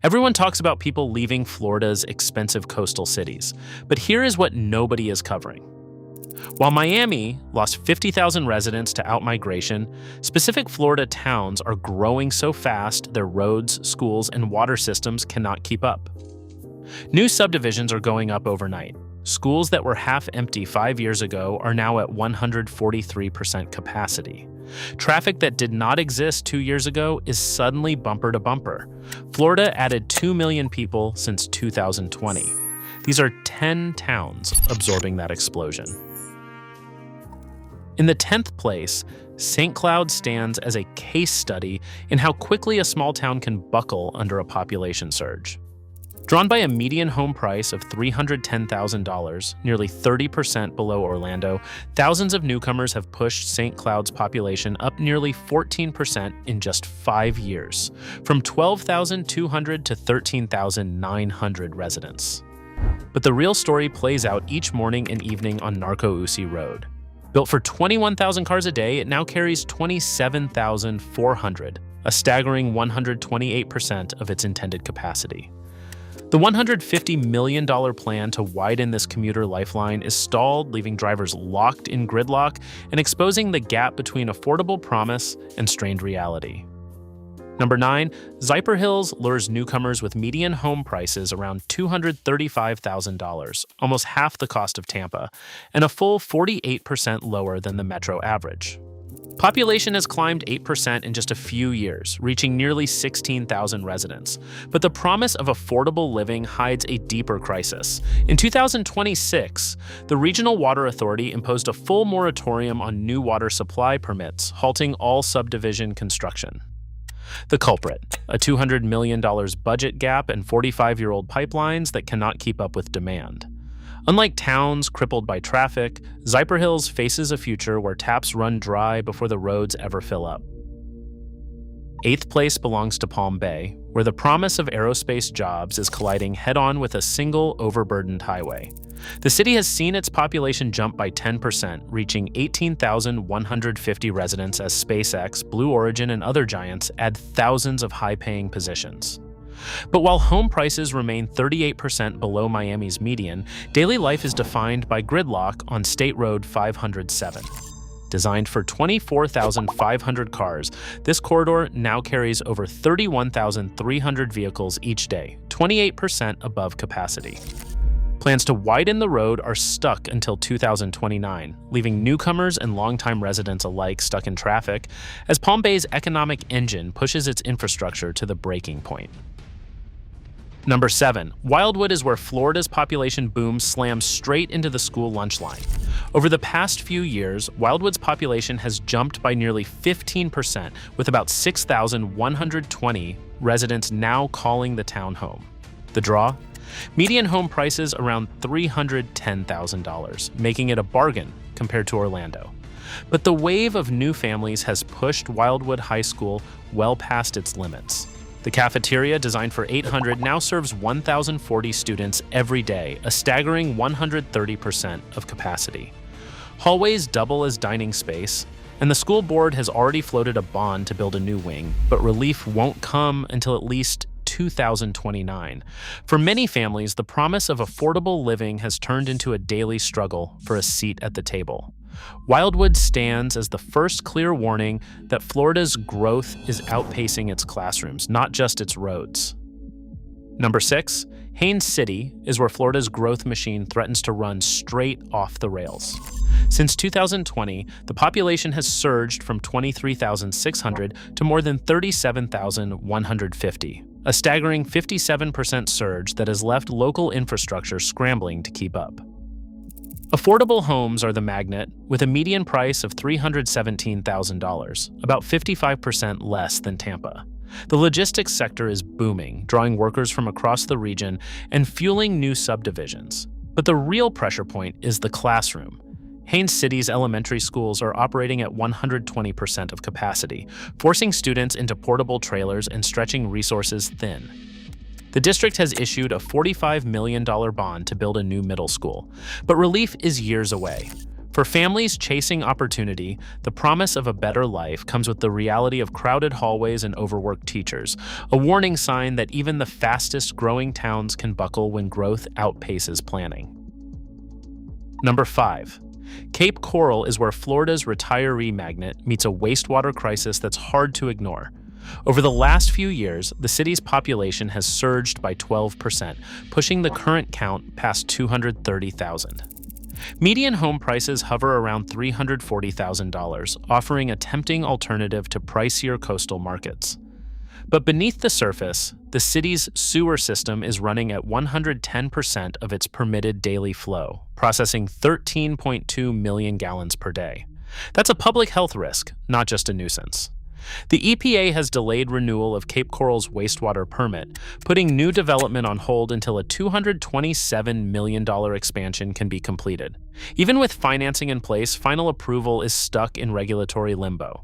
Everyone talks about people leaving Florida's expensive coastal cities, but here is what nobody is covering. While Miami lost 50,000 residents to outmigration, specific Florida towns are growing so fast their roads, schools, and water systems cannot keep up. New subdivisions are going up overnight. Schools that were half empty 5 years ago are now at 143% capacity. Traffic that did not exist 2 years ago is suddenly bumper to bumper. Florida added 2 million people since 2020. These are 10 towns absorbing that explosion. In the 10th place, St. Cloud stands as a case study in how quickly a small town can buckle under a population surge. Drawn by a median home price of $310,000, nearly 30% below Orlando, thousands of newcomers have pushed St. Cloud's population up nearly 14% in just 5 years, from 12,200 to 13,900 residents. But the real story plays out each morning and evening on Narco-Usi Road. Built for 21,000 cars a day, it now carries 27,400, a staggering 128% of its intended capacity. The $150 million plan to widen this commuter lifeline is stalled, leaving drivers locked in gridlock and exposing the gap between affordable promise and strained reality. Number 9, Zephyrhills lures newcomers with median home prices around $235,000, almost half the cost of Tampa, and a full 48% lower than the metro average. Population has climbed 8% in just a few years, reaching nearly 16,000 residents. But the promise of affordable living hides a deeper crisis. In 2026, the Regional Water Authority imposed a full moratorium on new water supply permits, halting all subdivision construction. The culprit, a $200 million budget gap and 45-year-old pipelines that cannot keep up with demand. Unlike towns crippled by traffic, Zephyrhills faces a future where taps run dry before the roads ever fill up. 8th place belongs to Palm Bay, where the promise of aerospace jobs is colliding head-on with a single overburdened highway. The city has seen its population jump by 10%, reaching 18,150 residents as SpaceX, Blue Origin, and other giants add thousands of high-paying positions. But while home prices remain 38% below Miami's median, daily life is defined by gridlock on State Road 507. Designed for 24,500 cars, this corridor now carries over 31,300 vehicles each day, 28% above capacity. Plans to widen the road are stuck until 2029, leaving newcomers and longtime residents alike stuck in traffic as Palm Bay's economic engine pushes its infrastructure to the breaking point. Number 7, Wildwood is where Florida's population boom slams straight into the school lunch line. Over the past few years, Wildwood's population has jumped by nearly 15%, with about 6,120 residents now calling the town home. The draw? Median home prices around $310,000, making it a bargain compared to Orlando. But the wave of new families has pushed Wildwood High School well past its limits. The cafeteria, designed for 800, now serves 1,040 students every day, a staggering 130% of capacity. Hallways double as dining space, and the school board has already floated a bond to build a new wing, but relief won't come until at least 2029. For many families, the promise of affordable living has turned into a daily struggle for a seat at the table. Wildwood stands as the first clear warning that Florida's growth is outpacing its classrooms, not just its roads. Number 6, Haines City is where Florida's growth machine threatens to run straight off the rails. Since 2020, the population has surged from 23,600 to more than 37,150, a staggering 57% surge that has left local infrastructure scrambling to keep up. Affordable homes are the magnet, with a median price of $317,000, about 55% less than Tampa. The logistics sector is booming, drawing workers from across the region and fueling new subdivisions. But the real pressure point is the classroom. Haines City's elementary schools are operating at 120% of capacity, forcing students into portable trailers and stretching resources thin. The district has issued a $45 million bond to build a new middle school, but relief is years away. For families chasing opportunity, the promise of a better life comes with the reality of crowded hallways and overworked teachers, a warning sign that even the fastest growing towns can buckle when growth outpaces planning. Number 5. Cape Coral is where Florida's retiree magnet meets a wastewater crisis that's hard to ignore. Over the last few years, the city's population has surged by 12%, pushing the current count past 230,000. Median home prices hover around $340,000, offering a tempting alternative to pricier coastal markets. But beneath the surface, the city's sewer system is running at 110% of its permitted daily flow, processing 13.2 million gallons per day. That's a public health risk, not just a nuisance. The EPA has delayed renewal of Cape Coral's wastewater permit, putting new development on hold until a $227 million expansion can be completed. Even with financing in place, final approval is stuck in regulatory limbo.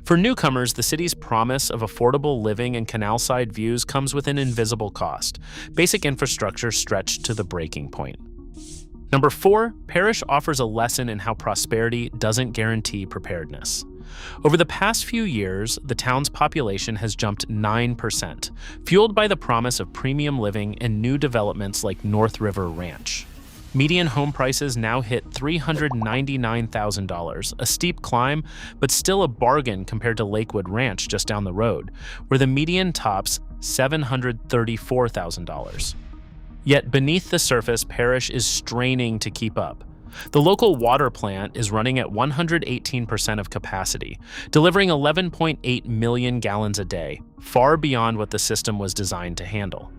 For newcomers, the city's promise of affordable living and canal-side views comes with an invisible cost, basic infrastructure stretched to the breaking point. Number 4, Parrish offers a lesson in how prosperity doesn't guarantee preparedness. Over the past few years, the town's population has jumped 9%, fueled by the promise of premium living and new developments like North River Ranch. Median home prices now hit $399,000, a steep climb, but still a bargain compared to Lakewood Ranch just down the road, where the median tops $734,000. Yet beneath the surface, Parrish is straining to keep up. The local water plant is running at 118% of capacity, delivering 11.8 million gallons a day, far beyond what the system was designed to handle.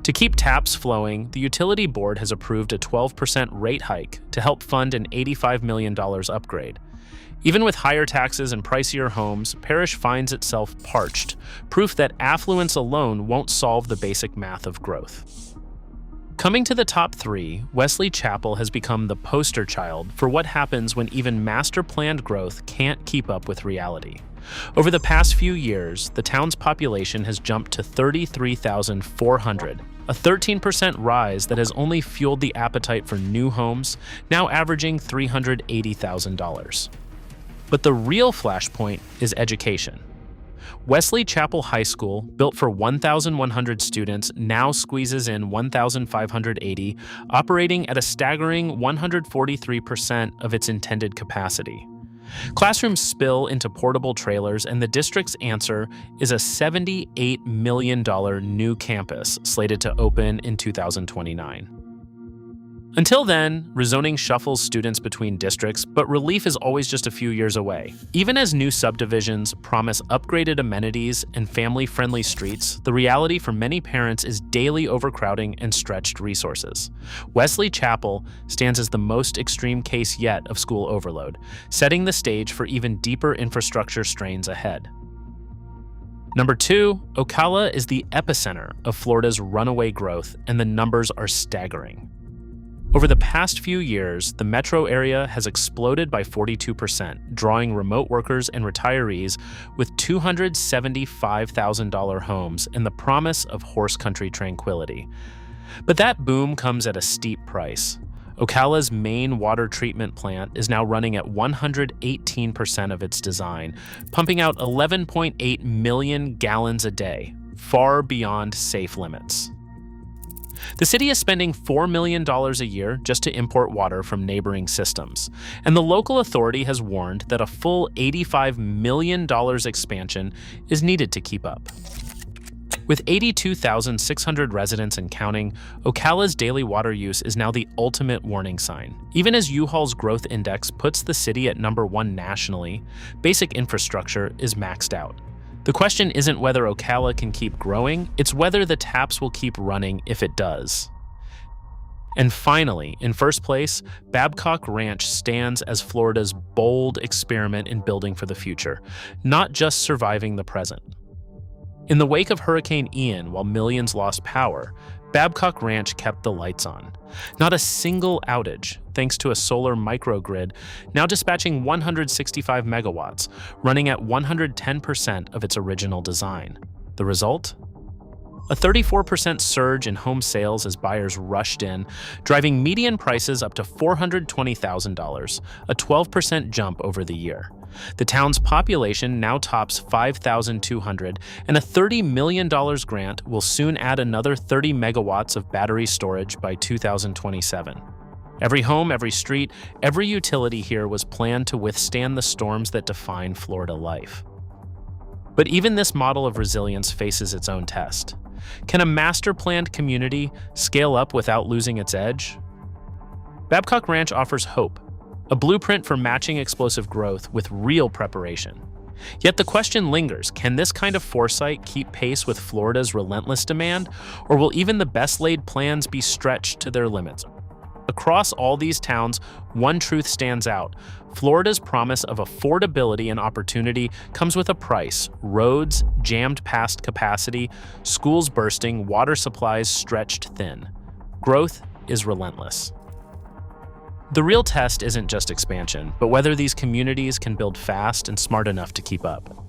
To keep taps flowing, the utility board has approved a 12% rate hike to help fund an $85 million upgrade. Even with higher taxes and pricier homes, Parrish finds itself parched, proof that affluence alone won't solve the basic math of growth. Coming to the top 3, Wesley Chapel has become the poster child for what happens when even master-planned growth can't keep up with reality. Over the past few years, the town's population has jumped to 33,400, a 13% rise that has only fueled the appetite for new homes, now averaging $380,000. But the real flashpoint is education. Wesley Chapel High School, built for 1,100 students, now squeezes in 1,580, operating at a staggering 143% of its intended capacity. Classrooms spill into portable trailers, and the district's answer is a $78 million new campus slated to open in 2029. Until then, rezoning shuffles students between districts, but relief is always just a few years away. Even as new subdivisions promise upgraded amenities and family-friendly streets, the reality for many parents is daily overcrowding and stretched resources. Wesley Chapel stands as the most extreme case yet of school overload, setting the stage for even deeper infrastructure strains ahead. Number 2, Ocala is the epicenter of Florida's runaway growth, and the numbers are staggering. Over the past few years, the metro area has exploded by 42%, drawing remote workers and retirees with $275,000 homes and the promise of horse country tranquility. But that boom comes at a steep price. Ocala's main water treatment plant is now running at 118% of its design, pumping out 11.8 million gallons a day, far beyond safe limits. The city is spending $4 million a year just to import water from neighboring systems, and the local authority has warned that a full $85 million expansion is needed to keep up. With 82,600 residents and counting, Ocala's daily water use is now the ultimate warning sign. Even as U-Haul's growth index puts the city at number 1 nationally, basic infrastructure is maxed out. The question isn't whether Ocala can keep growing, it's whether the taps will keep running if it does. And finally, in first place, Babcock Ranch stands as Florida's bold experiment in building for the future, not just surviving the present. In the wake of Hurricane Ian, while millions lost power, Babcock Ranch kept the lights on. Not a single outage, thanks to a solar microgrid now dispatching 165 megawatts, running at 110% of its original design. The result? A 34% surge in home sales as buyers rushed in, driving median prices up to $420,000, a 12% jump over the year. The town's population now tops 5,200, and a $30 million grant will soon add another 30 megawatts of battery storage by 2027. Every home, every street, every utility here was planned to withstand the storms that define Florida life. But even this model of resilience faces its own test. Can a master-planned community scale up without losing its edge? Babcock Ranch offers hope, a blueprint for matching explosive growth with real preparation. Yet the question lingers, can this kind of foresight keep pace with Florida's relentless demand, or will even the best-laid plans be stretched to their limits? Across all these towns, one truth stands out. Florida's promise of affordability and opportunity comes with a price: roads jammed past capacity, schools bursting, water supplies stretched thin. Growth is relentless. The real test isn't just expansion, but whether these communities can build fast and smart enough to keep up.